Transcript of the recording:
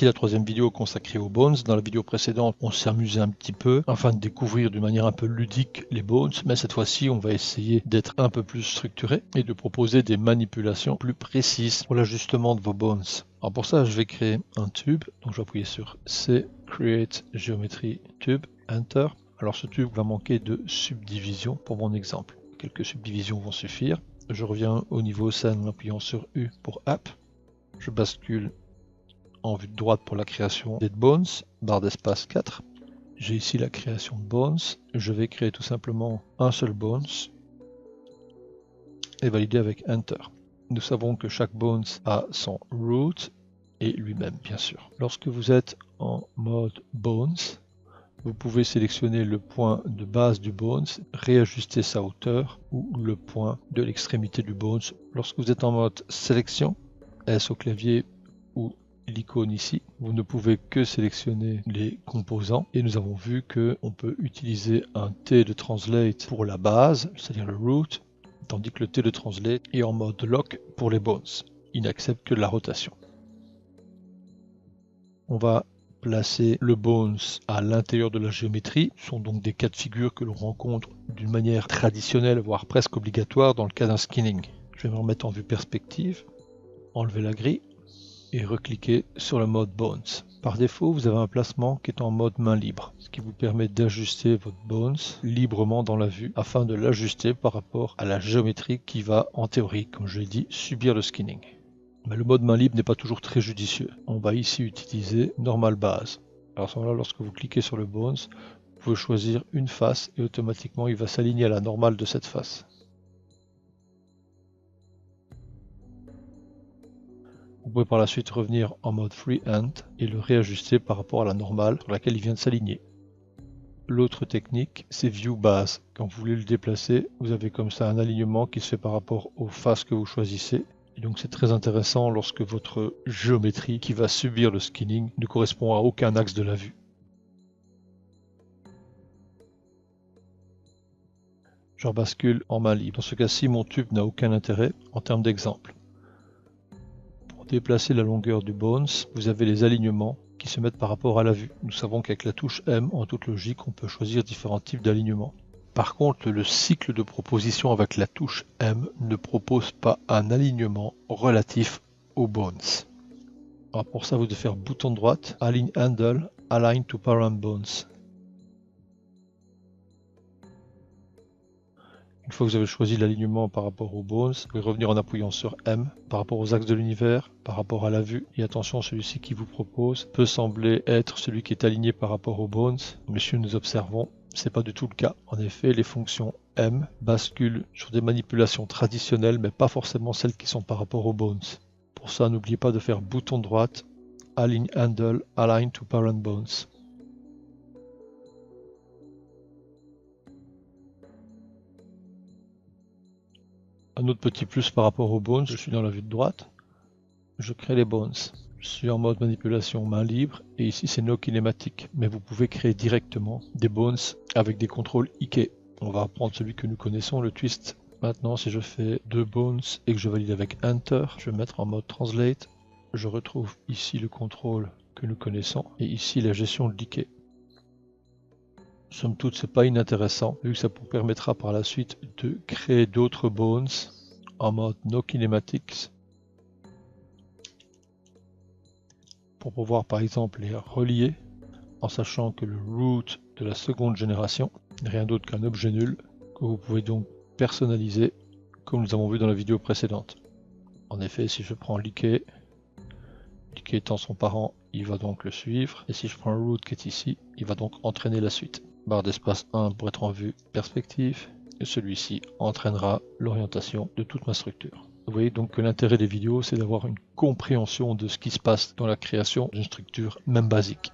Voici la troisième vidéo consacrée aux bones. Dans la vidéo précédente, on s'est amusé un petit peu afin de découvrir d'une manière un peu ludique les bones, mais cette fois-ci, on va essayer d'être un peu plus structuré et de proposer des manipulations plus précises pour l'ajustement de vos bones. Alors pour ça, je vais créer un tube. Donc je vais appuyer sur C, Create Geometry Tube, Enter. Alors ce tube va manquer de subdivision pour mon exemple. Quelques subdivisions vont suffire. Je reviens au niveau scène en appuyant sur U pour App. Je bascule en vue de droite pour la création des bones, barre d'espace 4. J'ai ici la création de bones. Je vais créer tout simplement un seul bones et valider avec Enter. Nous savons que chaque bones a son root et lui-même, bien sûr. Lorsque vous êtes en mode bones, vous pouvez sélectionner le point de base du bones, réajuster sa hauteur ou le point de l'extrémité du bones. Lorsque vous êtes en mode sélection, S au clavier ou l'icône ici, vous ne pouvez que sélectionner les composants et nous avons vu qu'on peut utiliser un T de translate pour la base, c'est-à-dire le root, tandis que le T de translate est en mode lock pour les bones. Il n'accepte que de la rotation. On va placer le bones à l'intérieur de la géométrie. Ce sont donc des cas de figure que l'on rencontre d'une manière traditionnelle, voire presque obligatoire dans le cas d'un skinning. Je vais me remettre en vue perspective, enlever la grille et recliquer sur le mode bones. Par défaut, vous avez un placement qui est en mode main libre, ce qui vous permet d'ajuster votre bones librement dans la vue afin de l'ajuster par rapport à la géométrie qui va, en théorie, comme je l'ai dit, subir le skinning. Mais le mode main libre n'est pas toujours très judicieux. On va ici utiliser normal base. Alors à ce moment-là, lorsque vous cliquez sur le bones, vous pouvez choisir une face et automatiquement il va s'aligner à la normale de cette face. Vous pouvez par la suite revenir en mode freehand et le réajuster par rapport à la normale sur laquelle il vient de s'aligner. L'autre technique, c'est View Base. Quand vous voulez le déplacer, vous avez comme ça un alignement qui se fait par rapport aux faces que vous choisissez. Et donc c'est très intéressant lorsque votre géométrie qui va subir le skinning ne correspond à aucun axe de la vue. Je rebascule en main libre. Dans ce cas-ci, mon tube n'a aucun intérêt en termes d'exemple. Pour déplacer la longueur du bones, vous avez les alignements qui se mettent par rapport à la vue. Nous savons qu'avec la touche M, en toute logique, on peut choisir différents types d'alignements. Par contre, le cycle de proposition avec la touche M ne propose pas un alignement relatif aux bones. Alors pour ça, vous devez faire bouton droite, Align Handle, Align to Parent Bones. Une fois que vous avez choisi l'alignement par rapport aux bones, vous pouvez revenir en appuyant sur M par rapport aux axes de l'univers, par rapport à la vue. Et attention, celui-ci qui vous propose peut sembler être celui qui est aligné par rapport aux bones. Messieurs, nous observons, c'est pas du tout le cas. En effet, les fonctions M basculent sur des manipulations traditionnelles, mais pas forcément celles qui sont par rapport aux bones. Pour ça, n'oubliez pas de faire bouton droite, Align Handle, Align to Parent Bones. Un autre petit plus par rapport aux bones, je suis dans la vue de droite, je crée les bones. Je suis en mode manipulation main libre et ici c'est no kinématique, mais vous pouvez créer directement des bones avec des contrôles IK. On va prendre celui que nous connaissons, le twist. Maintenant, si je fais deux bones et que je valide avec Enter, je vais mettre en mode Translate. Je retrouve ici le contrôle que nous connaissons et ici la gestion de l'IK. Somme toute, c'est pas inintéressant, vu que ça vous permettra par la suite de créer d'autres bones en mode No Kinematics pour pouvoir par exemple les relier en sachant que le root de la seconde génération n'est rien d'autre qu'un objet nul que vous pouvez donc personnaliser comme nous avons vu dans la vidéo précédente. En effet, si je prends l'IK étant son parent, il va donc le suivre, et si je prends le root qui est ici, il va donc entraîner la suite. Barre d'espace 1 pour être en vue perspective, et celui-ci entraînera l'orientation de toute ma structure. Vous voyez donc que l'intérêt des vidéos, c'est d'avoir une compréhension de ce qui se passe dans la création d'une structure, même basique.